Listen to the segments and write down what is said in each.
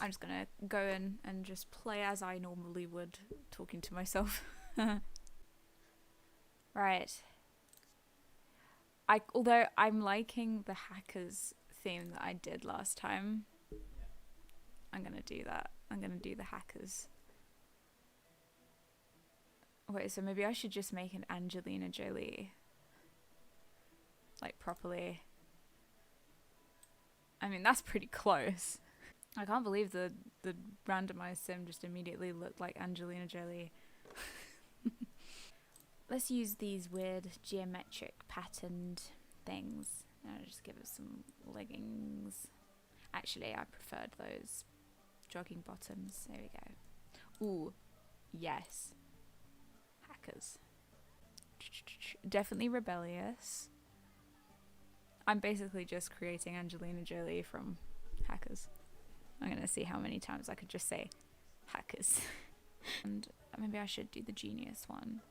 I'm just gonna go in and just play as I normally would, talking to myself. Right. Although I'm liking the hackers theme that I did last time, I'm gonna do that. I'm gonna do the hackers. Wait, so maybe I should just make an Angelina Jolie. Like, properly. I mean, that's pretty close. I can't believe the randomized sim just immediately looked like Angelina Jolie. Let's use these weird geometric patterned things. I'll just give it some leggings. Actually, I preferred those jogging bottoms. There we go. Ooh, yes. Hackers. Definitely rebellious. I'm basically just creating Angelina Jolie from hackers. I'm gonna see how many times I could just say hackers. And maybe I should do the genius one.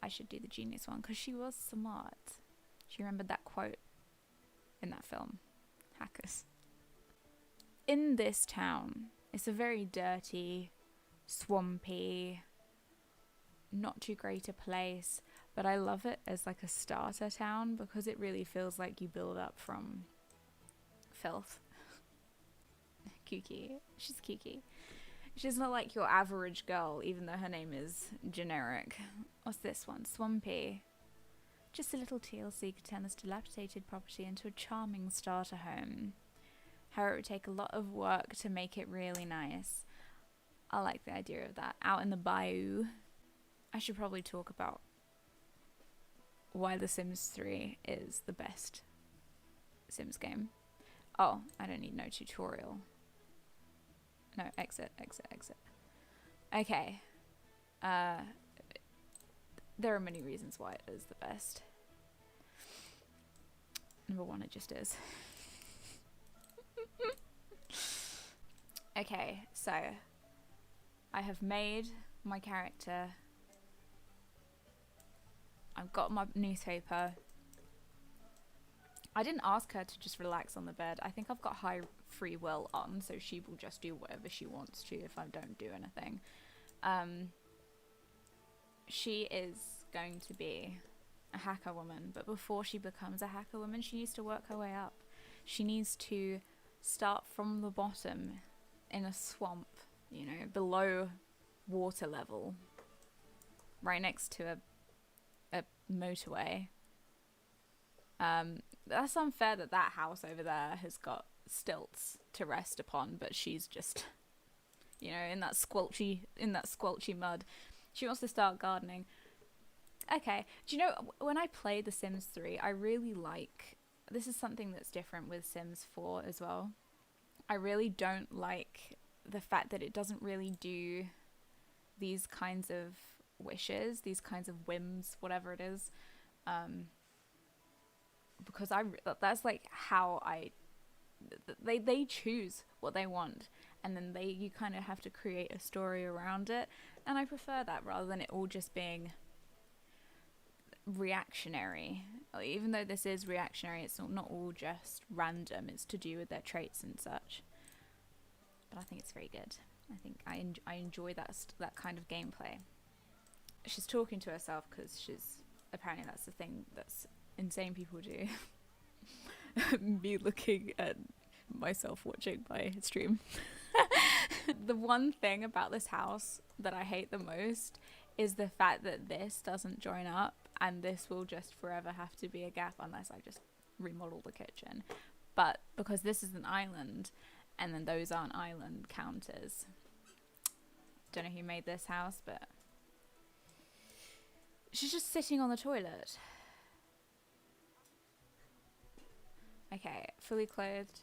I should do the genius one because she was smart. She remembered that quote in that film. Hackers. In this town, it's a very dirty, swampy, not too great a place, but I love it as like a starter town because it really feels like you build up from filth. Kooky. She's kooky. She's not like your average girl, even though her name is generic. What's this one? Swampy. Just a little TLC could turn this dilapidated property into a charming starter home. However, it would take a lot of work to make it really nice. I like the idea of that. Out in the bayou. I should probably talk about why The Sims 3 is the best Sims game. Oh, I don't need no tutorial. No, exit. Okay. There are many reasons why it is the best. Number one, it just is. Okay, so I have made my character. I've got my newspaper. I didn't ask her to just relax on the bed. I think I've got high free will on, so she will just do whatever she wants to if I don't do anything. She is going to be a hacker woman, but before she becomes a hacker woman, she needs to work her way up. She needs to start from the bottom in a swamp, you know, below water level, right next to a motorway. That's unfair that that house over there has got stilts to rest upon, but she's just, you know, in that squelchy mud. She wants to start gardening. Okay, do you know, when I play The Sims 3, I really like, this is something that's different with Sims 4 as well. I really don't like the fact that it doesn't really do these kinds of wishes, these kinds of whims, whatever it is. Because that's like how they choose what they want, and then you kind of have to create a story around it, and I prefer that rather than it all just being reactionary. Even though this is reactionary, it's not all just random, it's to do with their traits and such. But I think it's very good. I think I enjoy that kind of gameplay. She's talking to herself because apparently that's the thing that's insane people do. Me looking at myself watching my stream. The one thing about this house that I hate the most is the fact that this doesn't join up, and this will just forever have to be a gap unless I just remodel the kitchen. But because this is an island, and then those aren't island counters. Don't know who made this house, but she's just sitting on the toilet. Okay, fully clothed.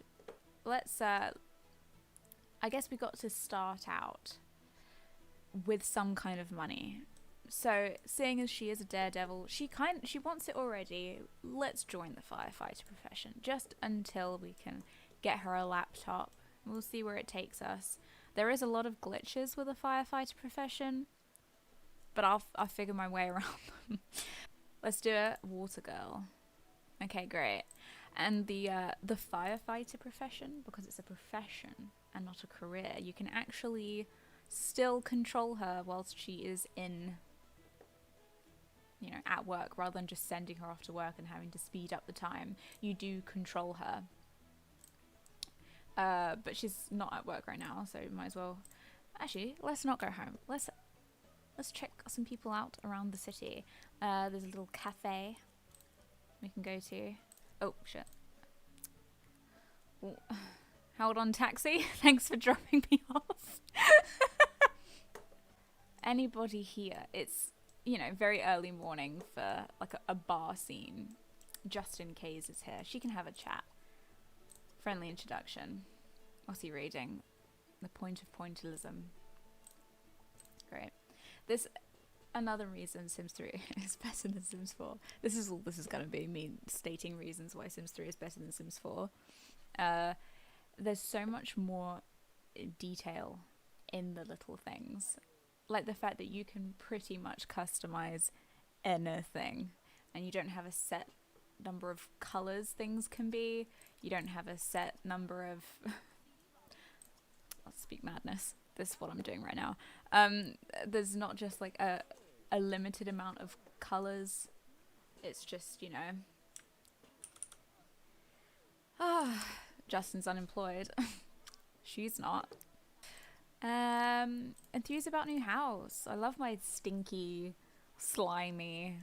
Let's I guess we got to start out with some kind of money. So, seeing as she is a daredevil, she wants it already. Let's join the firefighter profession just until we can get her a laptop. We'll see where it takes us. There is a lot of glitches with the firefighter profession, but I'll figure my way around them. Let's do it. Water girl. Okay, great. And the firefighter profession, because it's a profession and not a career, you can actually still control her whilst she is in, you know, at work, rather than just sending her off to work and having to speed up the time. You do control her. But she's not at work right now, so might as well. Actually, let's not go home. Let's check some people out around the city. There's a little cafe we can go to. Oh shit. Ooh. Hold on, taxi. Thanks for dropping me off. Anybody here? It's, you know, very early morning for like a bar scene. Justin Kays is here. She can have a chat. Friendly introduction. What's he reading? The Point of Pointillism. Great. This another reason Sims 3 is better than Sims 4. This is going to be me stating reasons why Sims 3 is better than Sims 4. There's so much more detail in the little things. Like the fact that you can pretty much customize anything, and you don't have a set number of colors things can be. You don't have a set number of I'll speak madness. This is what I'm doing right now. There's not just like a limited amount of colors. It's just, you know, Justin's unemployed. She's not. Enthused about new house. I love my stinky, slimy,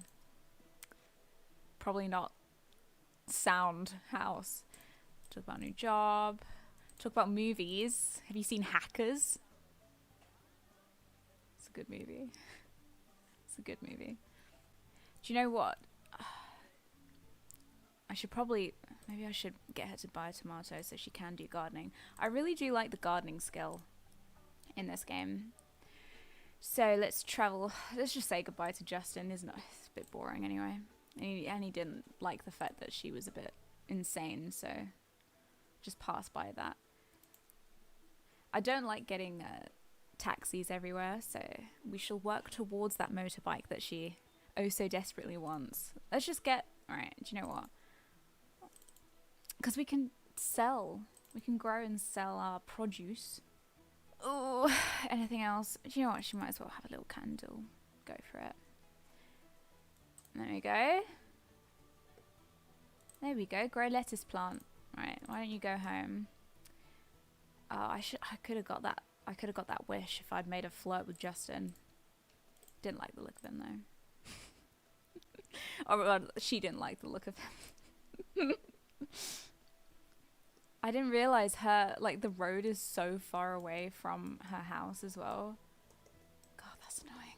probably not sound house. Talk about new job. Talk about movies. Have you seen Hackers? It's a good movie. It's a good movie. Do you know what? Maybe I should get her to buy a tomato so she can do gardening. I really do like the gardening skill in this game. So let's travel. Let's just say goodbye to Justin. It's a bit boring anyway. And he didn't like the fact that she was a bit insane, so just pass by that. I don't like getting taxis everywhere, so we shall work towards that motorbike that she oh so desperately wants. Let's just get... Alright, do you know what? Because we can grow and sell our produce. Oh, anything else? Do you know what? She might as well have a little candle. Go for it. There we go. There we go. Grow lettuce plant. Right, why don't you go home? Oh, I could have got that. I could have got that wish if I'd made a flirt with Justin. Didn't like the look of him though. Or she didn't like the look of him. I didn't realize the road is so far away from her house as well. God, that's annoying.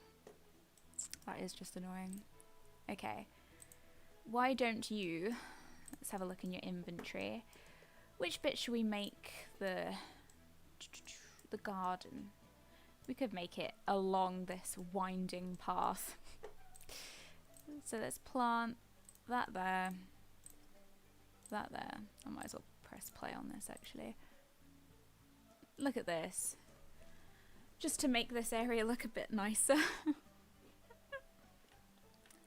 That is just annoying. Okay. Why don't you... Let's have a look in your inventory. Which bit should we make the garden? We could make it along this winding path. So let's plant that there. That there. I might as well press play on this actually. Look at this. Just to make this area look a bit nicer.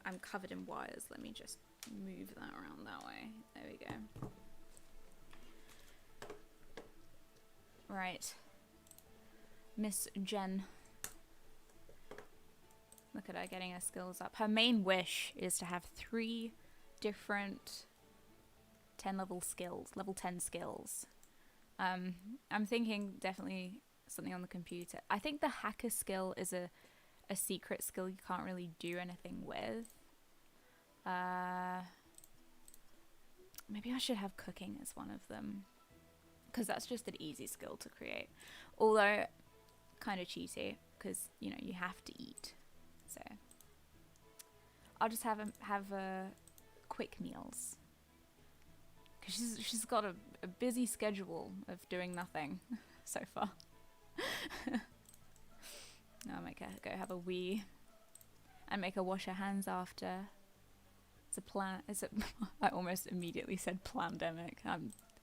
I'm covered in wires. Let me just move that around that way. There we go. Right. Miss Jen. Look at her getting her skills up. Her main wish is to have 3 different 10 level skills. Level 10 skills. I'm thinking definitely something on the computer. I think the hacker skill is a secret skill you can't really do anything with. Maybe I should have cooking as one of them, because that's just an easy skill to create, although kind of cheaty because you know you have to eat. So I'll just have quick meals, because she's got a busy schedule of doing nothing so far. I'll make her go have a wee and make her wash her hands after. I almost immediately said plandemic.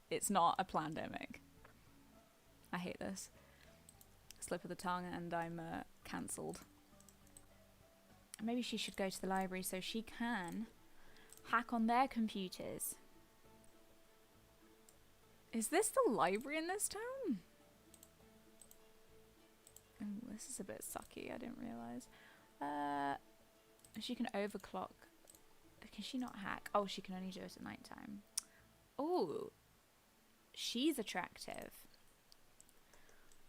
It's not a plandemic. I hate this. Slip of the tongue and I'm cancelled. Maybe she should go to the library so she can hack on their computers. Is this the library in this town? Oh, this is a bit sucky. I didn't realise. She can overclock. Can she not hack? Oh, she can only do it at night time. Oh, she's attractive.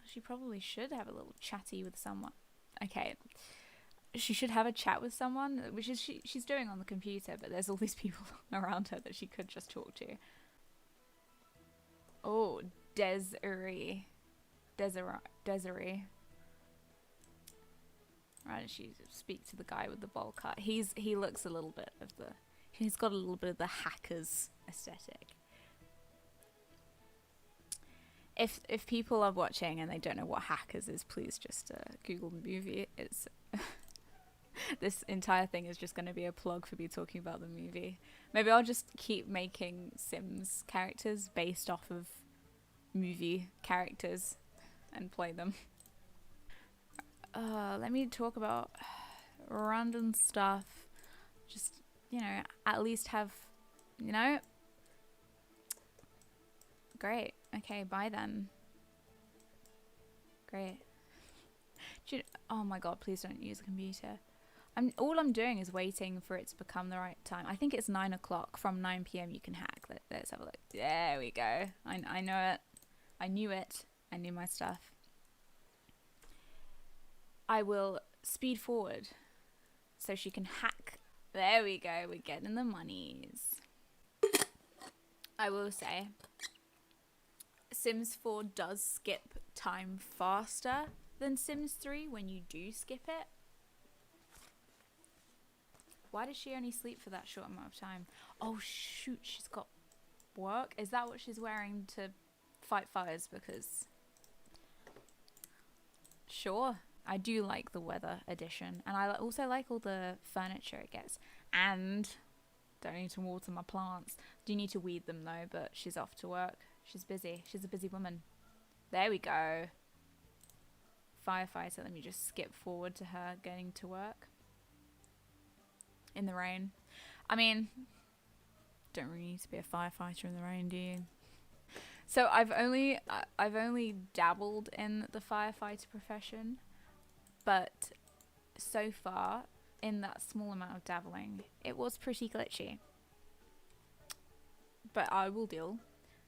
She probably should have a little chatty with someone. Okay. She should have a chat with someone, which is she's doing on the computer, but there's all these people around her that she could just talk to. Oh, Desiree. Right, she speak to the guy with the bowl cut. He looks a little bit of the... He's got a little bit of the hackers aesthetic. If people are watching and they don't know what hackers is, please just Google the movie. It's this entire thing is just going to be a plug for me talking about the movie. Maybe I'll just keep making Sims characters based off of movie characters and play them. Let me talk about random stuff. Just, you know, at least have, you know. Great. Okay, bye then. Great. Oh my god, please don't use a computer. All I'm doing is waiting for it to become the right time. I think it's 9 o'clock. From 9 p.m. you can hack. Let's have a look. There we go. I know it. I knew it. I knew my stuff. I will speed forward so she can hack. There we go. We're getting the monies. I will say, Sims 4 does skip time faster than Sims 3 when you do skip it. Why does she only sleep for that short amount of time? Oh shoot, she's got work? Is that what she's wearing to fight fires? Because... Sure. I do like the weather edition. And I also like all the furniture it gets. And don't need to water my plants. Do need to weed them though, but she's off to work. She's busy. She's a busy woman. There we go. Firefighter. Let me just skip forward to her getting to work. In the rain. I mean, don't really need to be a firefighter in the rain, do you? So I've only dabbled in the firefighter profession, but so far, in that small amount of dabbling, it was pretty glitchy. But I will deal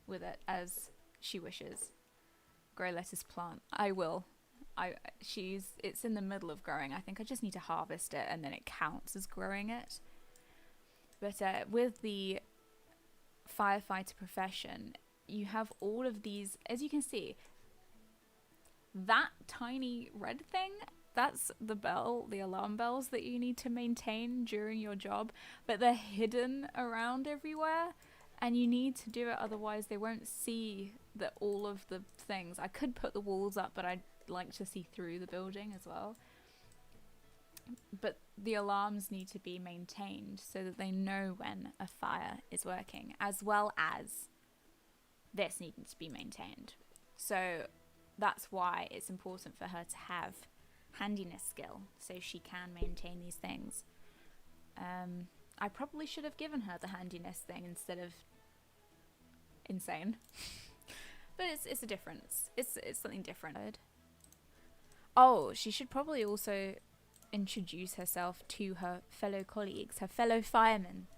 with it as she wishes. Grow lettuce plant. I will. It's in the middle of growing. I think I just need to harvest it and then it counts as growing it. But with the firefighter profession, you have all of these, as you can see, that tiny red thing, that's the bell, the alarm bells that you need to maintain during your job, but they're hidden around everywhere and you need to do it, otherwise they won't see that all of the things. I could put the walls up, but I'd like to see through the building as well. But the alarms need to be maintained so that they know when a fire is working, as well as this needing to be maintained. So that's why it's important for her to have handiness skill so she can maintain these things. I probably should have given her the handiness thing instead of insane. But it's a difference. It's something different. Oh, she should probably also introduce herself to her fellow colleagues, her fellow firemen.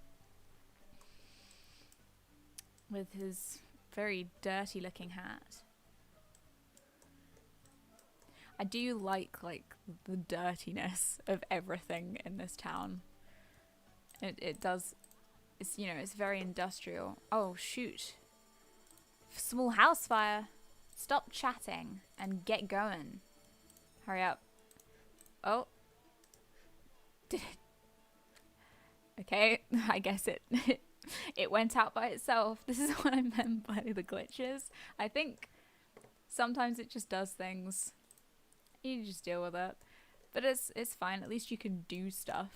With his very dirty looking hat. I do like the dirtiness of everything in this town. It does, it's, you know, it's very industrial. Oh shoot. Small house fire. Stop chatting and get going. Hurry up. Oh. Did it? Okay, I guess it went out by itself. This is what I meant by the glitches. I think sometimes it just does things. You just deal with it. But it's fine. At least you can do stuff.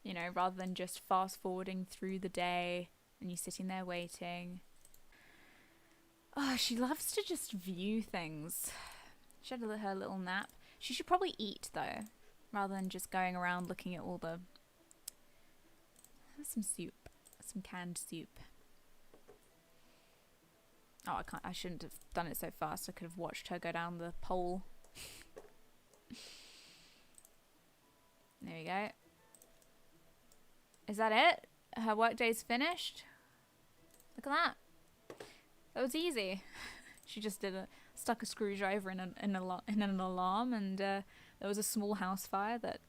You know, rather than just fast forwarding through the day and you sitting there waiting. Oh, she loves to just view things. She had her little nap. She should probably eat though, rather than just going around looking at all the... Some soup. Some canned soup. Oh, I can't. I shouldn't have done it so fast. I could have watched her go down the pole. There we go. Is that it? Her workday's finished? Look at that. That was easy. She just stuck a screwdriver in an alarm, and there was a small house fire that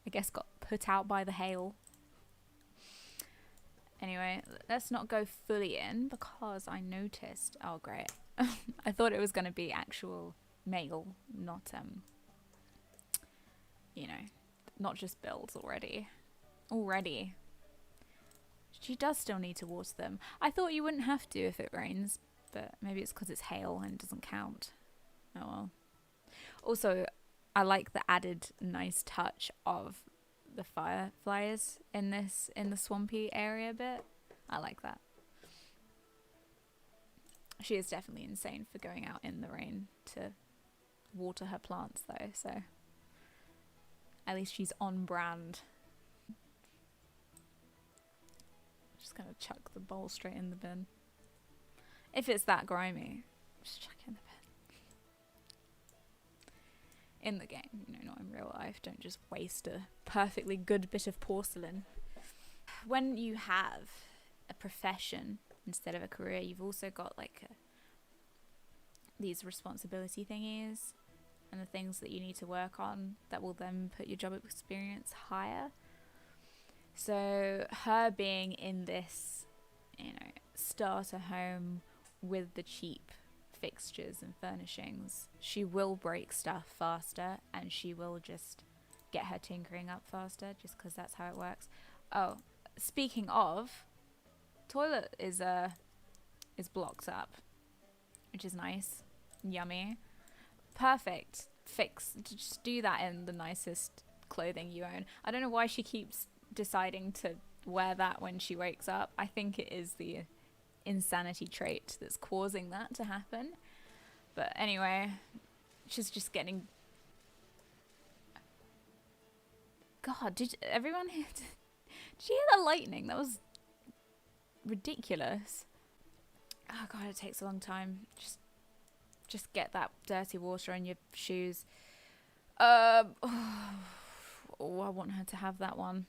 I guess got put out by the hail. Anyway, let's not go fully in because I noticed. Oh, great. I thought it was going to be actual mail, not you know, not just bills already. She does still need to water them. I thought you wouldn't have to if it rains, but maybe it's because it's hail and it doesn't count. Oh well. Also, I like the added nice touch of the fireflies in the swampy area bit. I like that. She is definitely insane for going out in the rain to water her plants though, so at least she's on brand. Just gonna chuck the bowl straight in the bin. If it's that grimy, just chuck it in the bin. In the game, you know, not in real life. Don't just waste a perfectly good bit of porcelain. When you have a profession instead of a career, you've also got like these responsibility thingies and the things that you need to work on that will then put your job experience higher. So her being in this, you know, starter home with the cheap fixtures and furnishings, she will break stuff faster and she will just get her tinkering up faster just because that's how it works. Oh, speaking of, toilet is blocked up, which is nice. Yummy. Perfect. Just do that in the nicest clothing you own. I don't know why she keeps deciding to wear that when she wakes up. I think it is the insanity trait that's causing that to happen. But anyway, she's just getting... God, did everyone hear... Did you hear the lightning? That was ridiculous. Oh God, it takes a long time. Just get that dirty water on your shoes. Oh, I want her to have that one.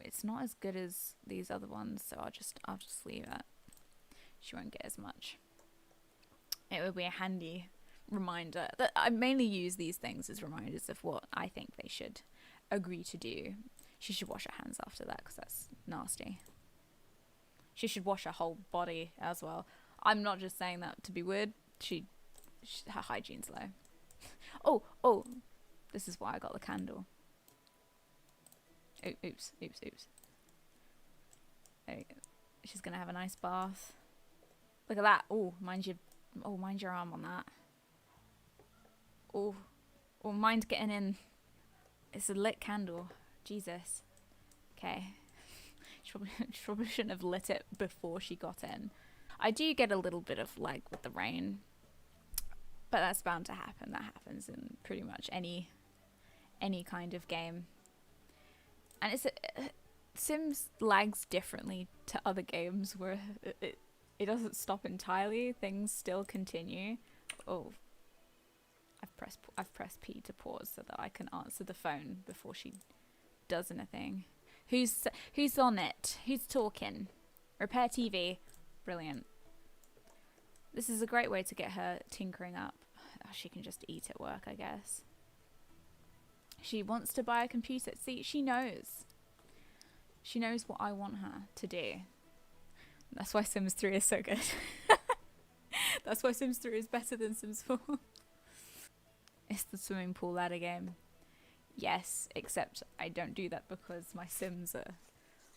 It's not as good as these other ones, so I'll just leave it. She won't get as much. It would be a handy reminder that I mainly use these things as reminders of what I think they should agree to do. She should wash her hands after that because that's nasty. She should wash her whole body as well. I'm not just saying that to be weird. Her hygiene's low. Oh, this is why I got the candle. Oops. There we go. She's gonna have a nice bath. Look at that. Oh, mind your arm on that. Oh, mind getting in. It's a lit candle. Jesus. Okay. She probably shouldn't have lit it before she got in. I do get a little bit of lag with the rain, but that's bound to happen. That happens in pretty much any kind of game. And Sims lags differently to other games where it doesn't stop entirely. Things still continue. Oh, I've pressed P to pause so that I can answer the phone before she does anything. Who's on it? Who's talking? Repair TV. Brilliant. This is a great way to get her tinkering up. Oh, she can just eat at work, I guess. She wants to buy a computer. See, she knows. She knows what I want her to do. That's why Sims 3 is so good. That's why Sims 3 is better than Sims 4. It's the swimming pool ladder game. Yes, except I don't do that because my Sims are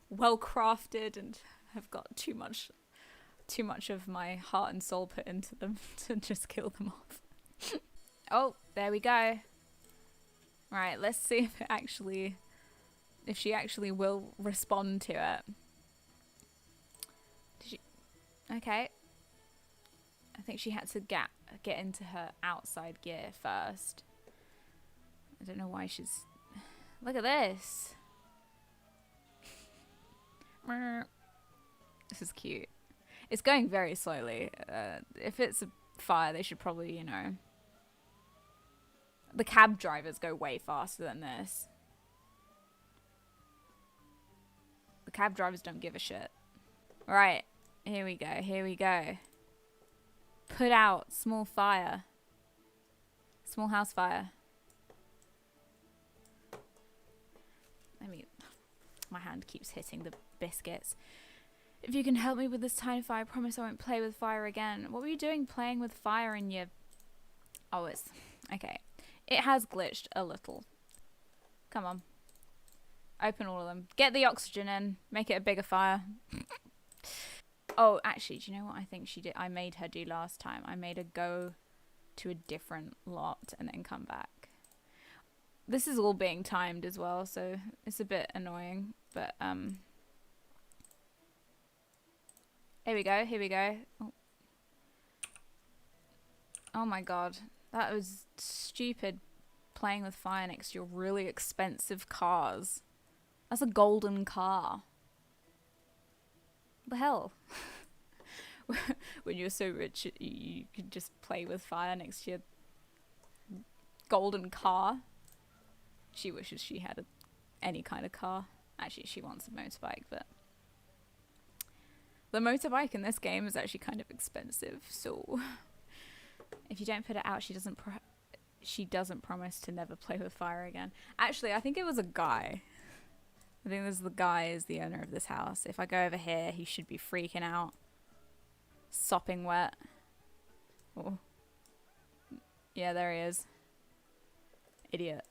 well crafted and have got too much of my heart and soul put into them to just kill them off. Oh, there we go. Right, let's see if she actually will respond to it. Okay. I think she had to get into her outside gear first. I don't know why she's... Look at this. This is cute. It's going very slowly. If it's a fire, they should probably, you know... The cab drivers go way faster than this. The cab drivers don't give a shit. Right, here we go, here we go. Put out small fire. Small house fire. My hand keeps hitting the biscuits. If you can help me with this tiny fire, I promise I won't play with fire again. What were you doing playing with fire in your... Oh, it's... Okay. It has glitched a little. Come on. Open all of them. Get the oxygen in. Make it a bigger fire. Oh, actually, do you know what I think she did? I made her do last time. I made her go to a different lot and then come back. This is all being timed as well, so it's a bit annoying, but here we go, here we go. Oh my god, that was stupid, playing with fire next to your really expensive cars. That's a golden car. What the hell? When you're so rich, you could just play with fire next to your golden car. She wishes she had any kind of car. Actually, she wants a motorbike, but the motorbike in this game is actually kind of expensive. So if you don't put it out, she doesn't promise to never play with fire again. Actually, I think it was a guy. I think the guy is the owner of this house. If I go over here, he should be freaking out, sopping wet. Oh, yeah, there he is. Idiot.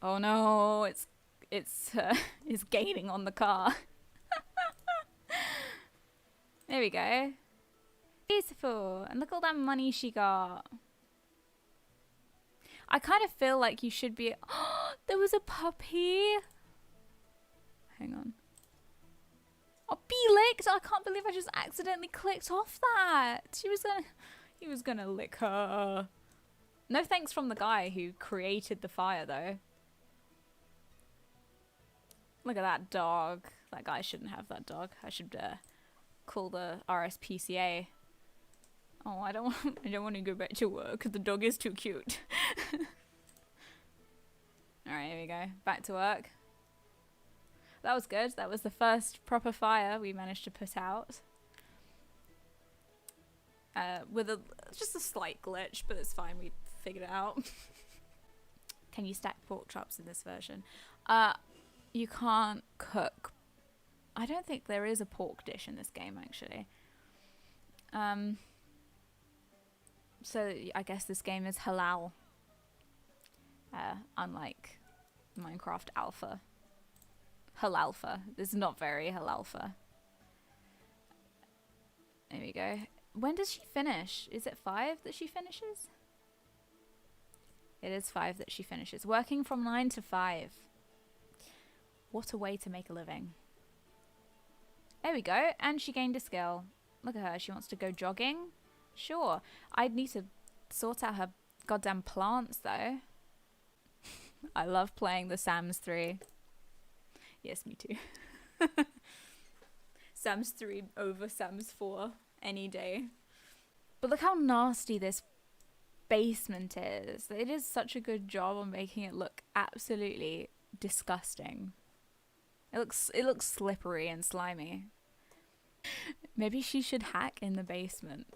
Oh no, it's gaining on the car. There we go. Beautiful. And look at all that money she got. I kind of feel like you should be... Oh, there was a puppy. Hang on. Oh, be licked. I can't believe I just accidentally clicked off that. He was gonna lick her. No thanks from the guy who created the fire though. Look at that dog. That guy shouldn't have that dog. I should call the RSPCA. Oh, I don't want to go back to work. The dog is too cute. Alright, here we go. Back to work. That was good. That was the first proper fire we managed to put out. With just a slight glitch, but it's fine. We figured it out. Can you stack pork chops in this version? You can't cook. I don't think there is a pork dish in this game, actually. So I guess this game is halal. Unlike Minecraft Alpha. Halalpha. This is not very halalpha. There we go. When does she finish? Is it 5 that she finishes? It is 5 that she finishes. Working from 9 to 5. What a way to make a living. There we go. And she gained a skill. Look at her. She wants to go jogging. Sure. I'd need to sort out her goddamn plants, though. I love playing the Sims 3. Yes, me too. Sims 3 over Sims 4 any day. But look how nasty this basement is. It is such a good job on making it look absolutely disgusting. It looks slippery and slimy. Maybe she should hack in the basement.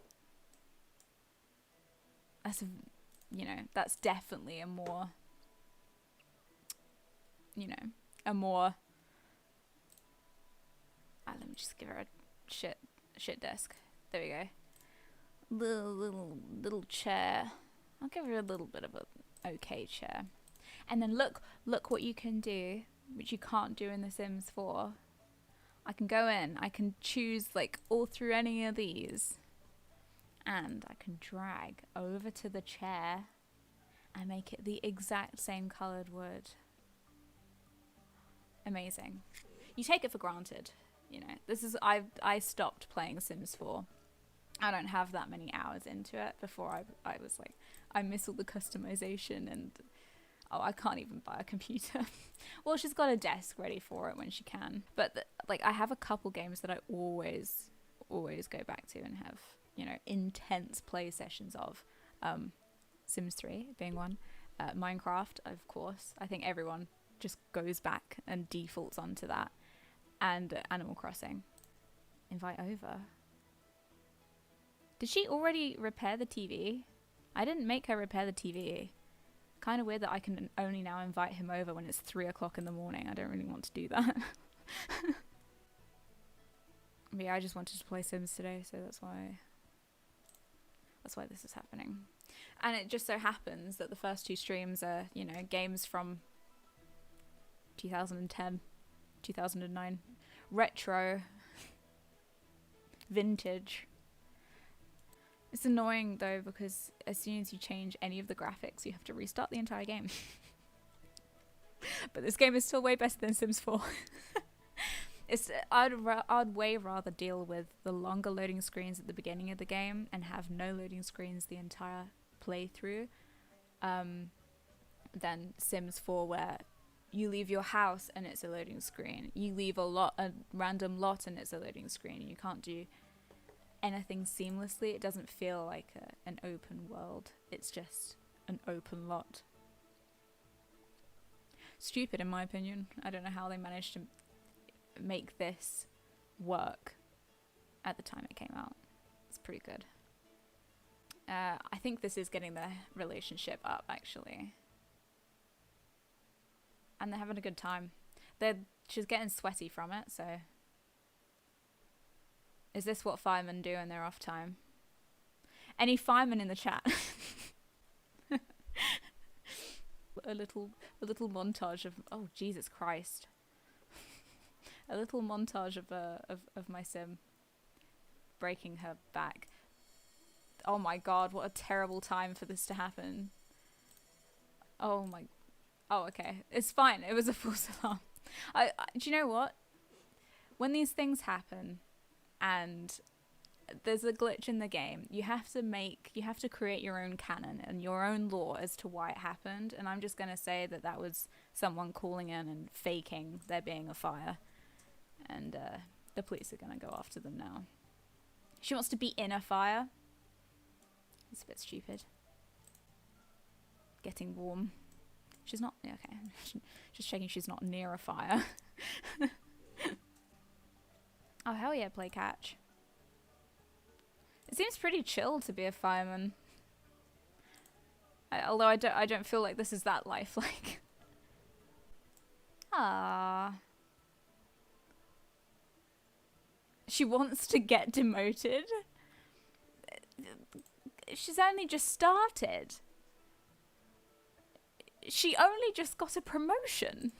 That's definitely a more, let me just give her a shit desk. There we go. Little chair. I'll give her a little bit of a okay chair. And then look what you can do, which you can't do in The Sims 4. I can go in, I can choose like all through any of these, and I can drag over to the chair and make it the exact same coloured wood. Amazing. You take it for granted, I stopped playing Sims 4. I don't have that many hours into it before I was like, I miss all the customization and Oh, I can't even buy a computer. Well, she's got a desk ready for it when she can. But like, I have a couple games that I always go back to and have, you know, intense play sessions of. Sims 3 being one. Minecraft, of course. I think everyone just goes back and defaults onto that. And Animal Crossing. Invite over. Did she already repair the TV? I didn't make her repair the TV. Kind of weird that I can only now invite him over when it's 3 o'clock in the morning. I don't really want to do that. But yeah, I just wanted to play Sims today, so that's why this is happening. And it just so happens that the first 2 streams are, you know, games from 2010, 2009. Retro. Vintage. It's annoying though, because as soon as you change any of the graphics, you have to restart the entire game. But this game is still way better than Sims 4. I'd way rather deal with the longer loading screens at the beginning of the game and have no loading screens the entire playthrough, than Sims 4, where you leave your house and it's a loading screen. You leave a random lot and it's a loading screen. You can't do anything seamlessly. It doesn't feel like an open world. It's just an open lot. Stupid, in my opinion. I don't know how they managed to make this work at the time it came out. It's pretty good. I think this is getting their relationship up, actually. And they're having a good time. She's getting sweaty from it, so... Is this what firemen do in their off time? Any firemen in the chat? a little montage of... Oh, Jesus Christ. A little montage of my sim breaking her back. Oh my god, what a terrible time for this to happen. Oh my... Oh, okay. It's fine. It was a false alarm. Do you know what? When these things happen and there's a glitch in the game, you have to create your own canon and your own lore as to why it happened. And I'm just going to say that was someone calling in and faking there being a fire. And the police are going to go after them now. She wants to be in a fire. It's a bit stupid. Getting warm. She's not... Okay. Just checking she's not near a fire. Oh, hell yeah, play catch. It seems pretty chill to be a fireman. Although I don't feel like this is that lifelike. Ah. She wants to get demoted. She's only just started. She only just got a promotion.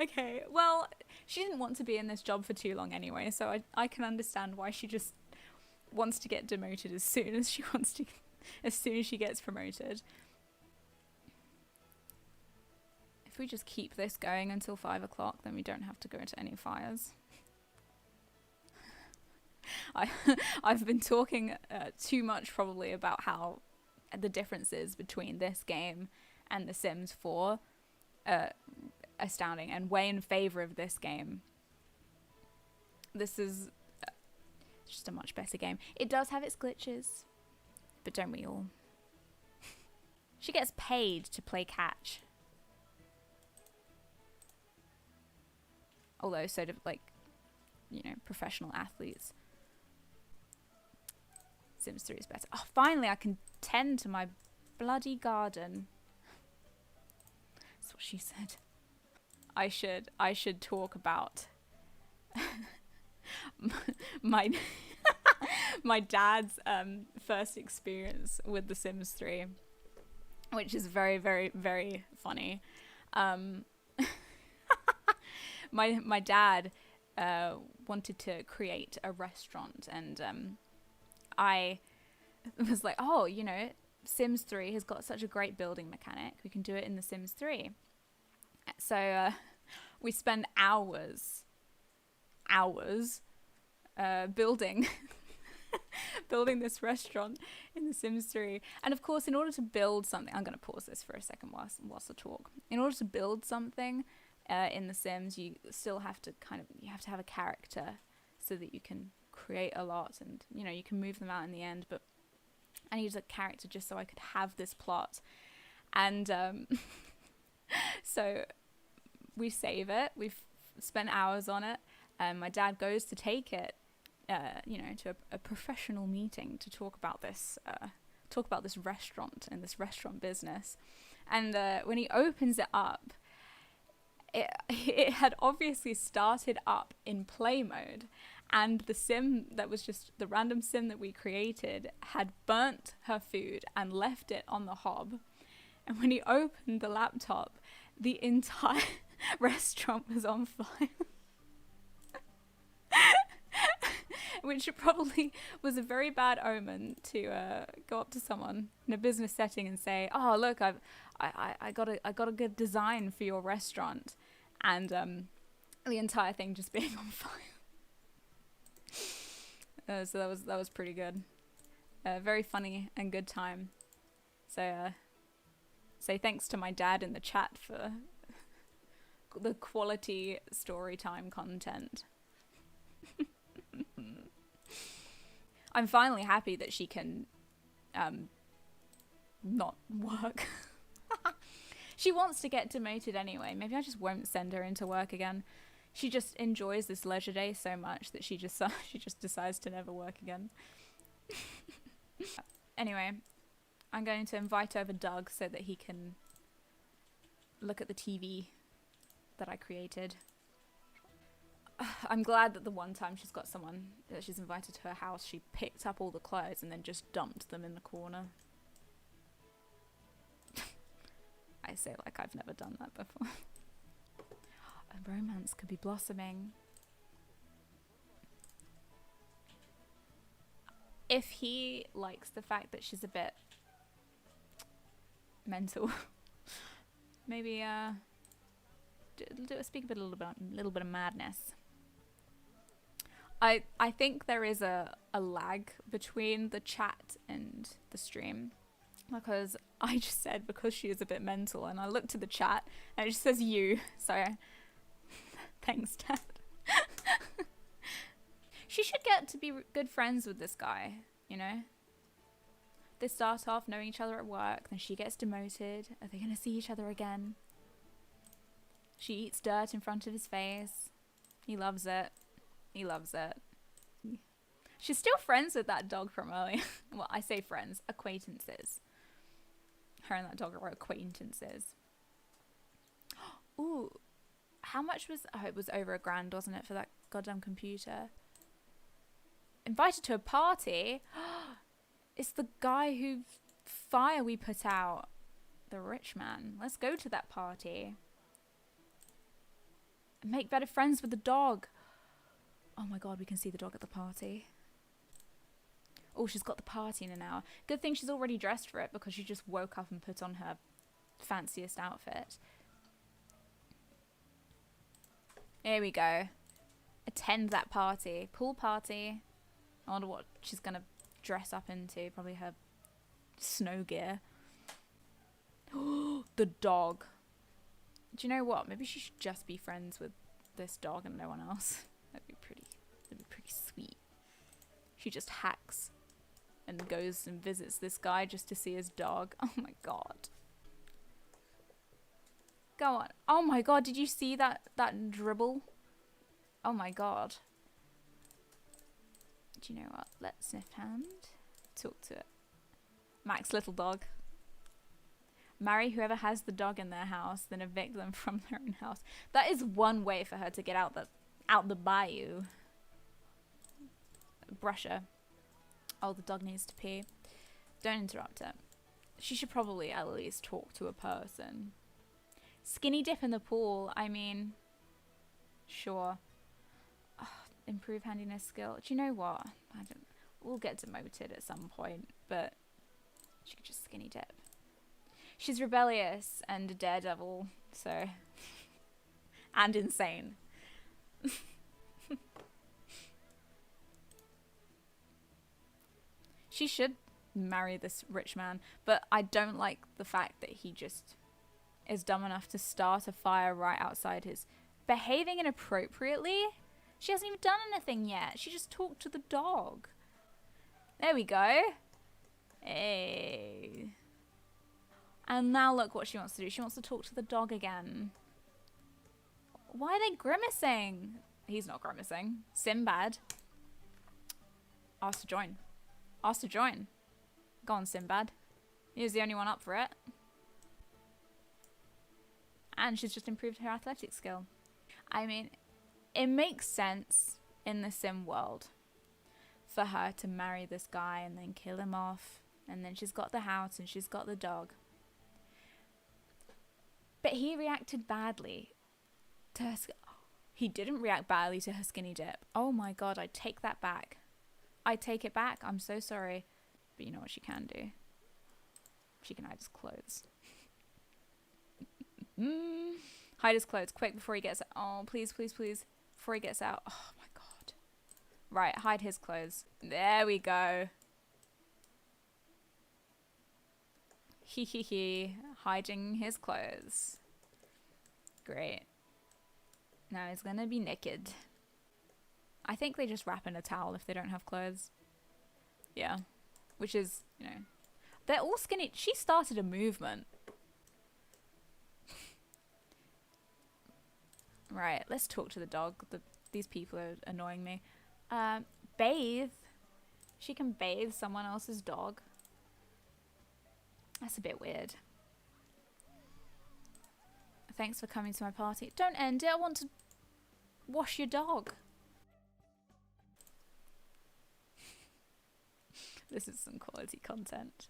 Okay, well, she didn't want to be in this job for too long anyway, so I can understand why she just wants to get demoted as soon as she gets promoted. If we just keep this going until 5 o'clock, then we don't have to go to any fires. I've been talking too much probably about how the differences between this game and The Sims 4 astounding and way in favor of this game. This is just a much better game. It does have its glitches, but don't we all? She gets paid to play catch. Although so do, like, you know, professional athletes. Sims 3 is better. Oh, finally I can tend to my bloody garden. That's what she said. I should talk about my my dad's first experience with The Sims 3, which is very, very, very funny. My dad wanted to create a restaurant, and I was like, oh, you know, Sims 3 has got such a great building mechanic. We can do it in The Sims 3. So we spend hours building building this restaurant in The Sims 3. And of course, in order to build something, I'm going to pause this for a second whilst I talk. In order to build something in The Sims, you still have to you have to have a character so that you can create a lot, and you know, you can move them out in the end. But I needed a character just so I could have this plot. And so we save it. We've spent hours on it. My dad goes to take it, to a professional meeting to talk about this restaurant and this restaurant business. And when he opens it up, it had obviously started up in play mode, and the sim that was just the random sim that we created had burnt her food and left it on the hob. And when he opened the laptop, the entire restaurant was on fire. Which probably was a very bad omen to go up to someone in a business setting and say, "Oh, look, I got a good design for your restaurant," and the entire thing just being on fire. So that was pretty good. Very funny and good time. So say thanks to my dad in the chat for the quality story time content. I'm finally happy that she can not work. She wants to get demoted anyway. Maybe I just won't send her into work again. She just enjoys this leisure day so much that she just decides to never work again. Anyway, I'm going to invite over Doug so that he can look at the TV that I created. I'm glad that the one time she's got someone that she's invited to her house, she picked up all the clothes and then just dumped them in the corner. I say like I've never done that before. A romance could be blossoming. If he likes the fact that she's a bit mental, maybe speak a little bit of madness. I think there is a lag between the chat and the stream, because I just said because she is a bit mental, and I looked at the chat and it just says you, so thanks, Dad. She should get to be good friends with this guy, you know? They start off knowing each other at work, then she gets demoted. Are they going to see each other again? She eats dirt in front of his face. He loves it. He loves it. She's still friends with that dog from earlier. Well, I say friends, acquaintances. Her and that dog are acquaintances. Ooh, how much was... Oh, it was over $1,000, wasn't it, for that goddamn computer? Invited to a party? It's the guy whose fire we put out. The rich man. Let's go to that party. Make better friends with the dog. Oh my god, we can see the dog at the party. Oh, she's got the party in an hour. Good thing she's already dressed for it, because she just woke up and put on her fanciest outfit. Here we go. Attend that party. Pool party. I wonder what she's going to dress up into. Probably her snow gear. The dog. Do you know what? Maybe she should just be friends with this dog and no one else. That'd be pretty sweet. She just hacks and goes and visits this guy just to see his dog. Oh my god. Go on. Oh my god, did you see that dribble? Oh my god. Do you know what? Let's sniff hand. Talk to it. Max, little dog. Marry whoever has the dog in their house, then evict them from their own house. That is one way for her to get out the bayou. Brush her. Oh, the dog needs to pee. Don't interrupt it. She should probably at least talk to a person. Skinny dip in the pool. I mean, sure. Oh, improve handiness skill. Do you know what? We'll get demoted at some point, but she could just skinny dip. She's rebellious and a daredevil, so... and insane. She should marry this rich man, but I don't like the fact that he just is dumb enough to start a fire right outside his... Behaving inappropriately? She hasn't even done anything yet. She just talked to the dog. There we go. Hey. And now look what she wants to do. She wants to talk to the dog again. Why are they grimacing? He's not grimacing. Sinbad. Ask to join. Ask to join. Go on, Sinbad. He was the only one up for it. And she's just improved her athletic skill. I mean, it makes sense in the sim world for her to marry this guy and then kill him off. And then she's got the house and she's got the dog. But he reacted badly to her. He didn't react badly to her skinny dip. Oh my god, I take that back. I take it back. I'm so sorry. But you know what she can do? She can hide his clothes. Hide his clothes quick before he gets out. Oh, please, please, please. Before he gets out. Oh my god. Right, hide his clothes. There we go. Hee hee hee. Hiding his clothes. Great. Now he's gonna be naked. I think they just wrap in a towel if they don't have clothes. Yeah. Which is, you know. They're all skinny. She started a movement. Right, let's talk to the dog. These people are annoying me. Bathe. She can bathe someone else's dog. That's a bit weird. Thanks for coming to my party. Don't end it. I want to wash your dog. This is some quality content.